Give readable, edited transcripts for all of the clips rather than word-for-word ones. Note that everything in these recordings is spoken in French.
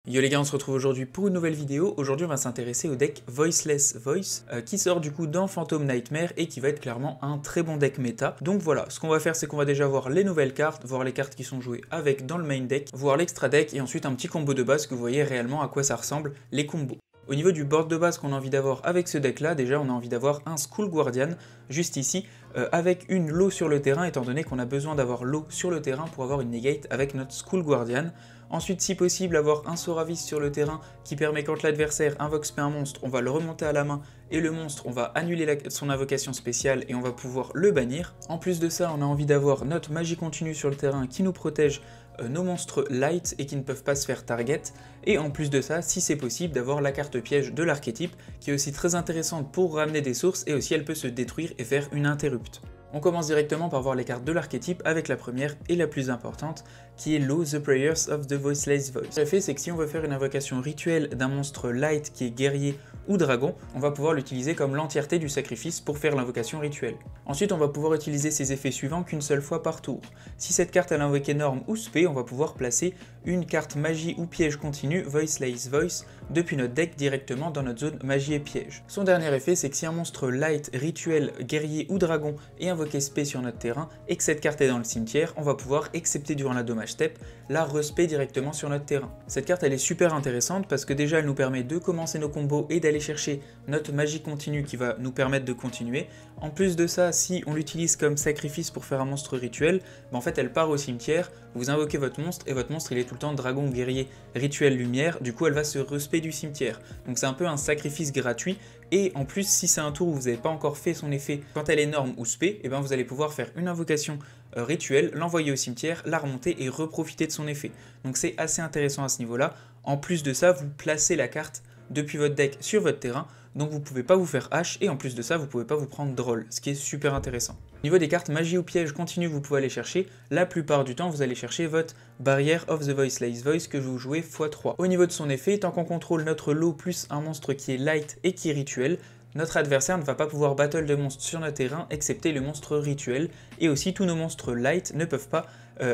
Yo les gars, on se retrouve aujourd'hui pour une nouvelle vidéo. Aujourd'hui on va s'intéresser au deck Voiceless Voice qui sort du coup dans Phantom Nightmare et qui va être clairement un très bon deck méta. Donc voilà, ce qu'on va faire c'est qu'on va déjà voir les nouvelles cartes, voir les cartes qui sont jouées avec dans le main deck, voir l'extra deck et ensuite un petit combo de base que vous voyez réellement à quoi ça ressemble les combos. Au niveau du board de base qu'on a envie d'avoir avec ce deck là, déjà on a envie d'avoir un Skull Guardian juste ici avec une low sur le terrain étant donné qu'on a besoin d'avoir low sur le terrain pour avoir une negate avec notre Skull Guardian. Ensuite, si possible, avoir un Soravis sur le terrain qui permet quand l'adversaire invoque spé un monstre, on va le remonter à la main et le monstre, on va annuler son invocation spéciale et on va pouvoir le bannir. En plus de ça, on a envie d'avoir notre magie continue sur le terrain qui nous protège nos monstres light et qui ne peuvent pas se faire target. Et en plus de ça, si c'est possible, d'avoir la carte piège de l'archétype qui est aussi très intéressante pour ramener des sources et aussi elle peut se détruire et faire une interrupte. On commence directement par voir les cartes de l'archétype avec la première et la plus importante qui est Lo, The Prayers of the Voiceless Voice. Le fait c'est que si on veut faire une invocation rituelle d'un monstre light qui est guerrier ou dragon, on va pouvoir l'utiliser comme l'entièreté du sacrifice pour faire l'invocation rituelle. Ensuite on va pouvoir utiliser ses effets suivants qu'une seule fois par tour. Si cette carte elle invoque norme ou spé, on va pouvoir placer une carte magie ou piège continu Voiceless Voice depuis notre deck directement dans notre zone magie et piège. Son dernier effet c'est que si un monstre light, rituel, guerrier ou dragon est invoqué spé sur notre terrain et que cette carte est dans le cimetière, on va pouvoir, excepté durant la dommage step, la respé directement sur notre terrain. Cette carte elle est super intéressante parce que déjà elle nous permet de commencer nos combos et d'aller chercher notre magie continue qui va nous permettre de continuer. En plus de ça, si on l'utilise comme sacrifice pour faire un monstre rituel, en fait elle part au cimetière, vous invoquez votre monstre et votre monstre il est tout le temps dragon, guerrier, rituel, lumière, du coup elle va se respé du cimetière. Donc c'est un peu un sacrifice gratuit. Et en plus, si c'est un tour où vous n'avez pas encore fait son effet quand elle est norme ou spé, et ben vous allez pouvoir faire une invocation rituelle, l'envoyer au cimetière, la remonter et reprofiter de son effet. Donc c'est assez intéressant à ce niveau-là. En plus de ça, vous placez la carte depuis votre deck sur votre terrain, donc vous ne pouvez pas vous faire hache, et en plus de ça, vous ne pouvez pas vous prendre drôle, ce qui est super intéressant. Au niveau des cartes magie ou piège continu, vous pouvez aller chercher, la plupart du temps, vous allez chercher votre Barrière of the Voiceless Voice que vous jouez x3. Au niveau de son effet, tant qu'on contrôle notre lot plus un monstre qui est light et qui est rituel, notre adversaire ne va pas pouvoir battle de monstres sur notre terrain excepté le monstre rituel, et aussi tous nos monstres light ne peuvent pas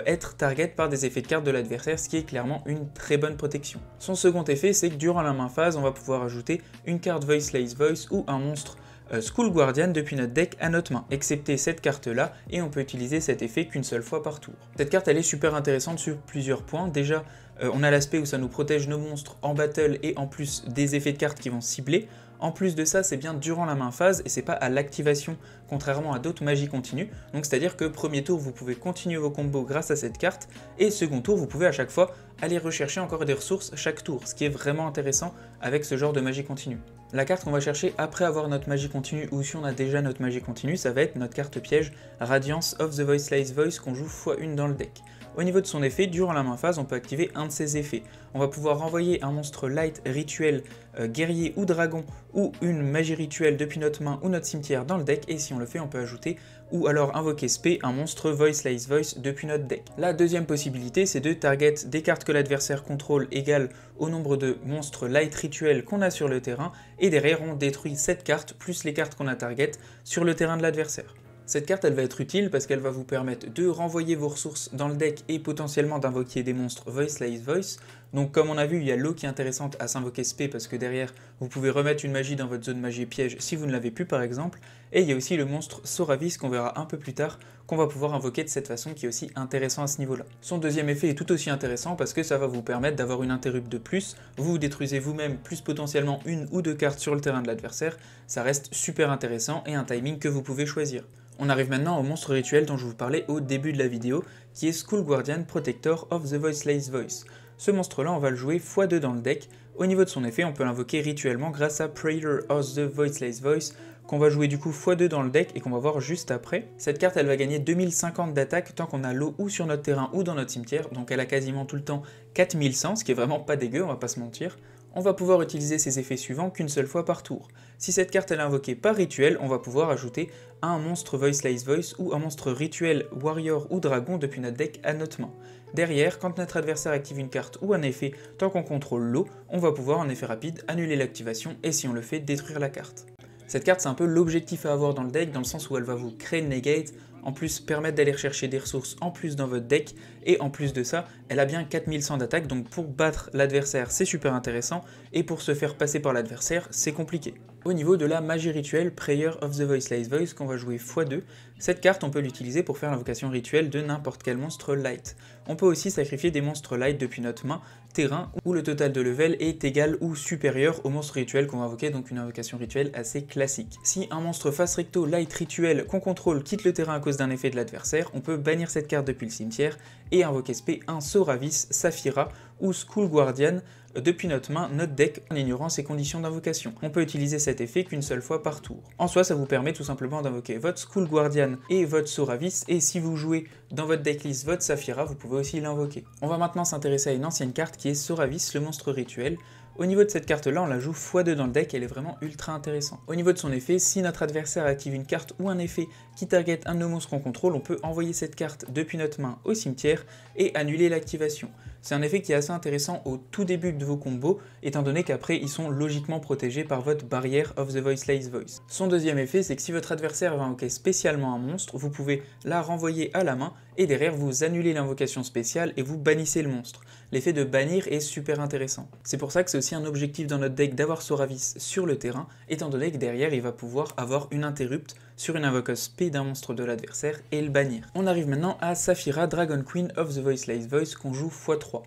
être target par des effets de carte de l'adversaire, ce qui est clairement une très bonne protection. Son second effet, c'est que durant la main phase, on va pouvoir ajouter une carte Voiceless Voice ou un monstre Skull Guardian depuis notre deck à notre main, excepté cette carte là, et on peut utiliser cet effet qu'une seule fois par tour. Cette carte elle est super intéressante sur plusieurs points. Déjà, on a l'aspect où ça nous protège nos monstres en battle et en plus des effets de cartes qui vont cibler. En plus de ça, c'est bien durant la main phase et c'est pas à l'activation, contrairement à d'autres magies continues. Donc c'est-à-dire que premier tour, vous pouvez continuer vos combos grâce à cette carte, et second tour, vous pouvez à chaque fois aller rechercher encore des ressources chaque tour, ce qui est vraiment intéressant avec ce genre de magie continue. La carte qu'on va chercher après avoir notre magie continue, ou si on a déjà notre magie continue, ça va être notre carte piège Radiance of the Voiceless Voice qu'on joue x1 dans le deck. Au niveau de son effet, durant la main phase, on peut activer un de ses effets. On va pouvoir renvoyer un monstre light, rituel, guerrier ou dragon, ou une magie rituelle depuis notre main ou notre cimetière dans le deck, et si on le fait, on peut ajouter ou alors invoquer spé un monstre Voiceless Voice depuis notre deck. La deuxième possibilité, c'est de target des cartes que l'adversaire contrôle égale au nombre de monstres light rituels qu'on a sur le terrain, et derrière on détruit cette carte plus les cartes qu'on a target sur le terrain de l'adversaire. Cette carte elle va être utile parce qu'elle va vous permettre de renvoyer vos ressources dans le deck et potentiellement d'invoquer des monstres Voiceless Voice. Donc comme on a vu, il y a l'eau qui est intéressante à s'invoquer spé parce que derrière vous pouvez remettre une magie dans votre zone magie et piège si vous ne l'avez plus par exemple. Et il y a aussi le monstre Soravis qu'on verra un peu plus tard qu'on va pouvoir invoquer de cette façon qui est aussi intéressant à ce niveau-là. Son deuxième effet est tout aussi intéressant parce que ça va vous permettre d'avoir une interrupte de plus. Vous détruisez vous-même plus potentiellement une ou deux cartes sur le terrain de l'adversaire. Ça reste super intéressant et un timing que vous pouvez choisir. On arrive maintenant au monstre rituel dont je vous parlais au début de la vidéo, qui est Skull Guardian Protector of the Voiceless Voice. Ce monstre-là, on va le jouer x2 dans le deck. Au niveau de son effet, on peut l'invoquer rituellement grâce à Prayer of the Voiceless Voice, qu'on va jouer du coup x2 dans le deck et qu'on va voir juste après. Cette carte, elle va gagner 2050 d'attaque tant qu'on a l'eau ou sur notre terrain ou dans notre cimetière, donc elle a quasiment tout le temps 4100, ce qui est vraiment pas dégueu, on va pas se mentir. On va pouvoir utiliser ses effets suivants qu'une seule fois par tour. Si cette carte est invoquée par rituel, on va pouvoir ajouter un monstre Voiceless Voice ou un monstre rituel, warrior ou dragon depuis notre deck à notre main. Derrière, quand notre adversaire active une carte ou un effet, tant qu'on contrôle l'eau, on va pouvoir en effet rapide annuler l'activation et si on le fait, détruire la carte. Cette carte c'est un peu l'objectif à avoir dans le deck dans le sens où elle va vous créer une negate en plus permettre d'aller chercher des ressources en plus dans votre deck, et en plus de ça, elle a bien 4100 d'attaque, donc pour battre l'adversaire c'est super intéressant, et pour se faire passer par l'adversaire c'est compliqué. Au niveau de la magie rituelle Prayer of the Voiceless Voice qu'on va jouer x2, cette carte on peut l'utiliser pour faire l'invocation rituelle de n'importe quel monstre light. On peut aussi sacrifier des monstres light depuis notre main, terrain, où le total de level est égal ou supérieur au monstre rituel qu'on va invoquer, donc une invocation rituelle assez classique. Si un monstre face recto light rituel qu'on contrôle quitte le terrain à cause d'un effet de l'adversaire, on peut bannir cette carte depuis le cimetière et invoquer SP un Soravis, Saphira ou School Guardian depuis notre main, notre deck, en ignorant ses conditions d'invocation. On peut utiliser cet effet qu'une seule fois par tour. En soi, ça vous permet tout simplement d'invoquer votre School Guardian et votre Soravis, et si vous jouez dans votre decklist votre Saphira, vous pouvez aussi l'invoquer. On va maintenant s'intéresser à une ancienne carte qui est Soravis, le monstre rituel. Au niveau de cette carte là, on la joue x2 dans le deck, elle est vraiment ultra intéressante. Au niveau de son effet, si notre adversaire active une carte ou un effet qui target un de nos monstres qu'on contrôle, on peut envoyer cette carte depuis notre main au cimetière et annuler l'activation. C'est un effet qui est assez intéressant au tout début de vos combos, étant donné qu'après ils sont logiquement protégés par votre barrière of the Voiceless Voice. Son deuxième effet, c'est que si votre adversaire va invoquer spécialement un monstre, vous pouvez la renvoyer à la main, et derrière vous annulez l'invocation spéciale et vous bannissez le monstre. L'effet de bannir est super intéressant. C'est pour ça que c'est aussi un objectif dans notre deck d'avoir Soravis sur le terrain, étant donné que derrière il va pouvoir avoir une interrupte sur une invocation spé d'un monstre de l'adversaire et le bannir. On arrive maintenant à Saphira, Dragon Queen of the Voiceless Voice qu'on joue x3.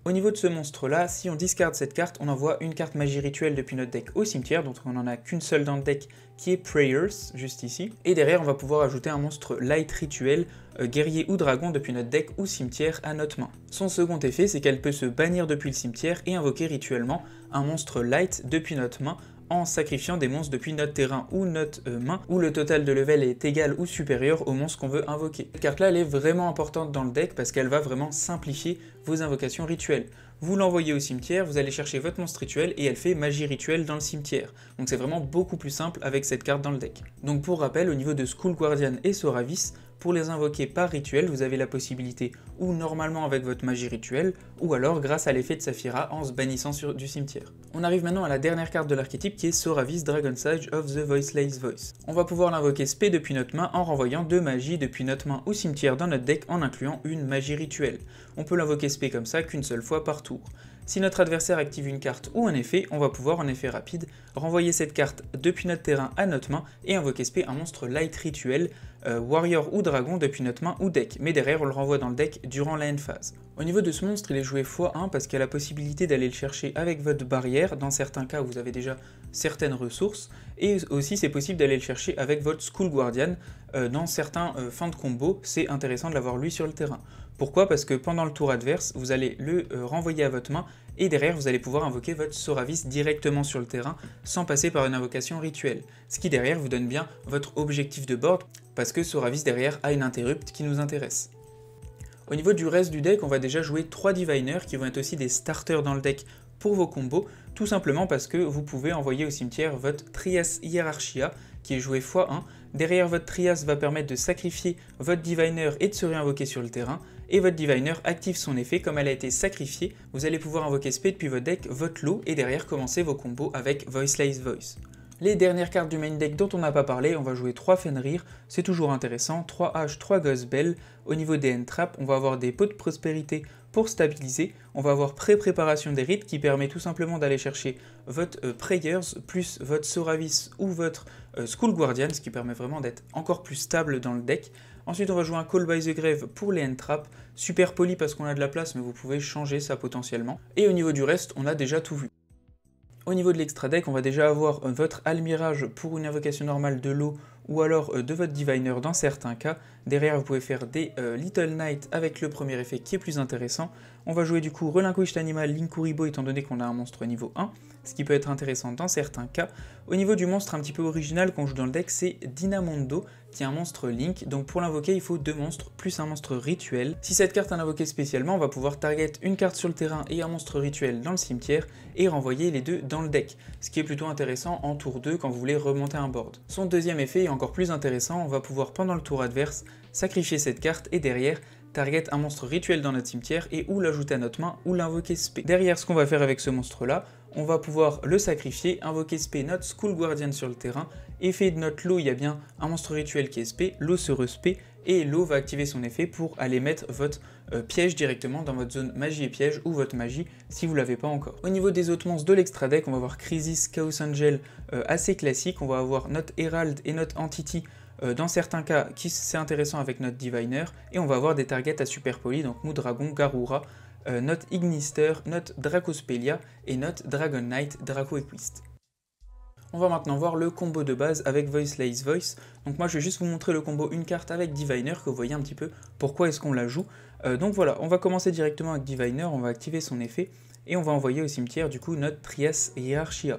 Au niveau de ce monstre là, si on discarde cette carte, on envoie une carte magie rituelle depuis notre deck au cimetière, donc on n'en a qu'une seule dans le deck qui est Prayers, juste ici. Et derrière on va pouvoir ajouter un monstre light rituel, guerrier ou dragon depuis notre deck ou cimetière à notre main. Son second effet, c'est qu'elle peut se bannir depuis le cimetière et invoquer rituellement un monstre light depuis notre main, en sacrifiant des monstres depuis notre terrain ou notre main, où le total de level est égal ou supérieur au monstre qu'on veut invoquer. Cette carte là, elle est vraiment importante dans le deck parce qu'elle va vraiment simplifier vos invocations rituelles. Vous l'envoyez au cimetière, vous allez chercher votre monstre rituel et elle fait magie rituelle dans le cimetière. Donc c'est vraiment beaucoup plus simple avec cette carte dans le deck. Donc pour rappel, au niveau de School Guardian et Soravis, pour les invoquer par rituel, vous avez la possibilité ou normalement avec votre magie rituelle, ou alors grâce à l'effet de Saphira en se bannissant du cimetière. On arrive maintenant à la dernière carte de l'archétype qui est Soravis, Dragon Sage of the Voiceless Voice. On va pouvoir l'invoquer spé depuis notre main en renvoyant deux magies depuis notre main au cimetière dans notre deck en incluant une magie rituelle. On peut l'invoquer spé comme ça qu'une seule fois par tour. Si notre adversaire active une carte ou un effet, on va pouvoir en effet rapide renvoyer cette carte depuis notre terrain à notre main et invoquer spé un monstre light rituel, warrior ou dragon depuis notre main ou deck, mais derrière on le renvoie dans le deck durant la end phase. Au niveau de ce monstre, il est joué x1 parce qu'il a la possibilité d'aller le chercher avec votre barrière, dans certains cas où vous avez déjà certaines ressources, et aussi c'est possible d'aller le chercher avec votre School Guardian, dans certains fins de combo, c'est intéressant de l'avoir lui sur le terrain. Pourquoi? Parce que pendant le tour adverse, vous allez le renvoyer à votre main, et derrière vous allez pouvoir invoquer votre Soravis directement sur le terrain, sans passer par une invocation rituelle. Ce qui derrière vous donne bien votre objectif de board, parce que Soravis derrière a une interrupt qui nous intéresse. Au niveau du reste du deck, on va déjà jouer 3 Diviners qui vont être aussi des starters dans le deck pour vos combos, tout simplement parce que vous pouvez envoyer au cimetière votre Trias Hierarchia qui est joué x1. Derrière votre Trias va permettre de sacrifier votre Diviner et de se réinvoquer sur le terrain, et votre Diviner active son effet. Comme elle a été sacrifiée, vous allez pouvoir invoquer spé depuis votre deck, votre lot, et derrière commencer vos combos avec Voiceless Voice. Les dernières cartes du main deck dont on n'a pas parlé, on va jouer 3 Fenrir, c'est toujours intéressant, 3 H, 3 Ghost Bell. Au niveau des end traps, on va avoir des pots de prospérité pour stabiliser, on va avoir pré-préparation des rites qui permet tout simplement d'aller chercher votre Prayers plus votre Soravis ou votre School Guardian, ce qui permet vraiment d'être encore plus stable dans le deck. Ensuite on va jouer un Call by the Grave pour les end traps, super poli parce qu'on a de la place mais vous pouvez changer ça potentiellement. Et au niveau du reste, on a déjà tout vu. Au niveau de l'extra deck, on va déjà avoir votre Almirage pour une invocation normale de l'eau ou alors de votre Diviner dans certains cas. Derrière, vous pouvez faire des Little Knight avec le premier effet qui est plus intéressant. On va jouer du coup Relinquished Animal, Linkuriboh étant donné qu'on a un monstre niveau 1, ce qui peut être intéressant dans certains cas. Au niveau du monstre un petit peu original qu'on joue dans le deck, c'est Dynamondo, qui est un monstre Link. Donc pour l'invoquer, il faut 2 monstres plus un monstre rituel. Si cette carte est invoquée spécialement, on va pouvoir target une carte sur le terrain et un monstre rituel dans le cimetière et renvoyer les deux dans le deck, ce qui est plutôt intéressant en tour 2 quand vous voulez remonter un board. Son deuxième effet est encore plus intéressant, on va pouvoir pendant le tour adverse sacrifier cette carte et derrière target un monstre rituel dans notre cimetière et ou l'ajouter à notre main ou l'invoquer spé. Derrière, ce qu'on va faire avec ce monstre là, on va pouvoir le sacrifier, invoquer spé notre School Guardian sur le terrain, effet de notre lot, il y a bien un monstre rituel qui est spé, lot se respé, et l'eau va activer son effet pour aller mettre votre piège directement dans votre zone magie et piège ou votre magie si vous l'avez pas encore. Au niveau des autres monstres de l'extra deck, on va avoir Crisis, Chaos Angel assez classique, on va avoir notre Herald et notre Entity dans certains cas qui c'est intéressant avec notre Diviner, et on va avoir des targets à super poly, donc Moodragon, Garura, notre Ignister, notre Dracospelia et notre Dragon Knight, Draco Equist. On va maintenant voir le combo de base avec Voiceless Voice. Donc moi je vais juste vous montrer le combo une carte avec Diviner, que vous voyez un petit peu pourquoi est-ce qu'on la joue. Donc voilà, on va commencer directement avec Diviner, on va activer son effet et on va envoyer au cimetière du coup notre Trias Hierarchia.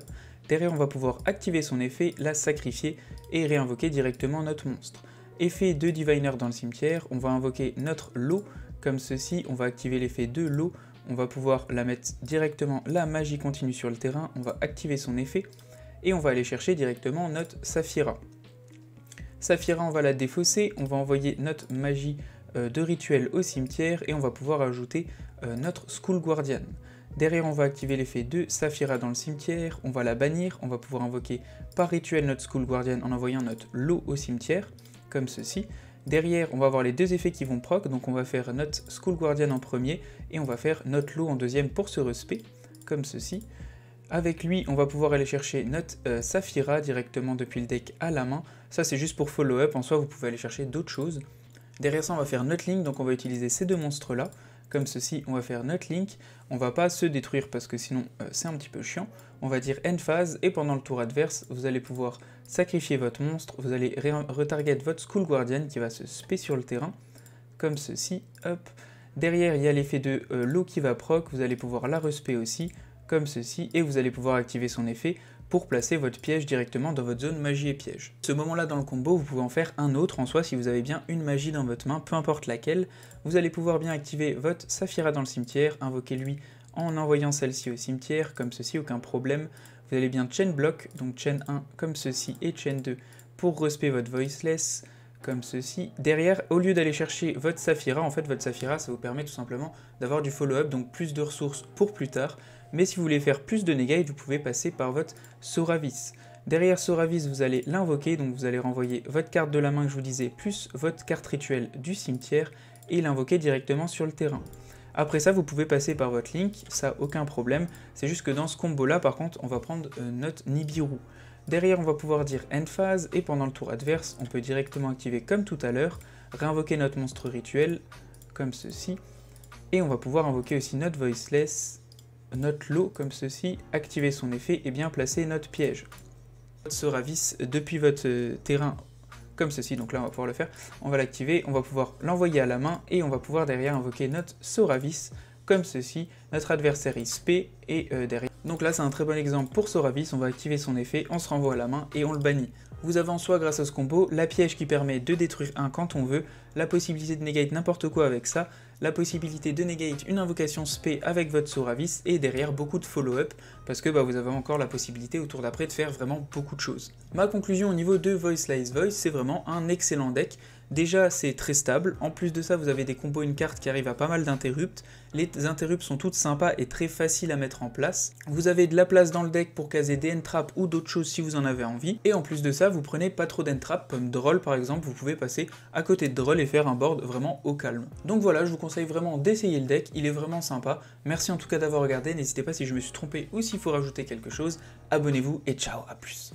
Derrière on va pouvoir activer son effet, la sacrifier et réinvoquer directement notre monstre. Effet de Diviner dans le cimetière, on va invoquer notre lot comme ceci, on va activer l'effet de lot, on va pouvoir la mettre directement, la magie continue sur le terrain, on va activer son effet. Et on va aller chercher directement notre Saphira. Saphira, on va la défausser, on va envoyer notre magie de rituel au cimetière et on va pouvoir ajouter notre School Guardian. Derrière, on va activer l'effet de Saphira dans le cimetière, on va la bannir, on va pouvoir invoquer par rituel notre School Guardian en envoyant notre lot au cimetière, comme ceci. Derrière, on va avoir les deux effets qui vont proc, donc on va faire notre School Guardian en premier et on va faire notre lot en deuxième pour se respect, comme ceci. Avec lui, on va pouvoir aller chercher notre Saphira directement depuis le deck à la main. Ça, c'est juste pour follow-up. En soi, vous pouvez aller chercher d'autres choses. Derrière ça, on va faire notre Link. Donc, on va utiliser ces deux monstres-là. Comme ceci, on va faire notre Link. On va pas se détruire parce que sinon, c'est un petit peu chiant. On va dire End Phase. Et pendant le tour adverse, vous allez pouvoir sacrifier votre monstre. Vous allez retarget votre School Guardian qui va se spé sur le terrain. Comme ceci. Hop. Derrière, il y a l'effet de l'eau qui va proc. Vous allez pouvoir la respé aussi, comme ceci, et vous allez pouvoir activer son effet pour placer votre piège directement dans votre zone magie et piège. Ce moment-là dans le combo, vous pouvez en faire un autre en soi si vous avez bien une magie dans votre main, peu importe laquelle. Vous allez pouvoir bien activer votre Saphira dans le cimetière, invoquer lui en envoyant celle-ci au cimetière, comme ceci, aucun problème. Vous allez bien chain block, donc chain 1 comme ceci et chain 2 pour respect votre Voiceless, comme ceci. Derrière, au lieu d'aller chercher votre Saphira, en fait votre Saphira ça vous permet tout simplement d'avoir du follow-up, donc plus de ressources pour plus tard. Mais si vous voulez faire plus de negate, vous pouvez passer par votre Soravis. Derrière Soravis, vous allez l'invoquer, donc vous allez renvoyer votre carte de la main que je vous disais, plus votre carte rituelle du cimetière, et l'invoquer directement sur le terrain. Après ça, vous pouvez passer par votre Link, ça aucun problème. C'est juste que dans ce combo-là, par contre, on va prendre notre Nibiru. Derrière, on va pouvoir dire End Phase, et pendant le tour adverse, on peut directement activer comme tout à l'heure, réinvoquer notre monstre rituel, comme ceci, et on va pouvoir invoquer aussi notre Voiceless, notre lot comme ceci, activer son effet et bien placer notre piège. Votre Soravis depuis votre terrain comme ceci, donc là on va pouvoir le faire, on va l'activer, on va pouvoir l'envoyer à la main et on va pouvoir derrière invoquer notre Soravis comme ceci, notre adversaire il spé et derrière. Donc là c'est un très bon exemple pour Soravis, on va activer son effet, on se renvoie à la main et on le bannit. Vous avez en soi grâce à ce combo la piège qui permet de détruire un quand on veut, la possibilité de negate n'importe quoi avec ça, la possibilité de negate une invocation spé avec votre Soravis et derrière beaucoup de follow-up parce que vous avez encore la possibilité au tour d'après de faire vraiment beaucoup de choses. Ma conclusion au niveau de Voiceless Voice, c'est vraiment un excellent deck. Déjà c'est très stable, en plus de ça vous avez des combos une carte qui arrive à pas mal d'interrupts, les interrupts sont toutes sympas et très faciles à mettre en place, vous avez de la place dans le deck pour caser des end-traps ou d'autres choses si vous en avez envie, et en plus de ça vous prenez pas trop d'end-traps, comme Droll par exemple, vous pouvez passer à côté de Droll et faire un board vraiment au calme. Donc voilà, je vous conseille vraiment d'essayer le deck, il est vraiment sympa, merci en tout cas d'avoir regardé, n'hésitez pas si je me suis trompé ou s'il faut rajouter quelque chose, abonnez-vous et ciao, à plus.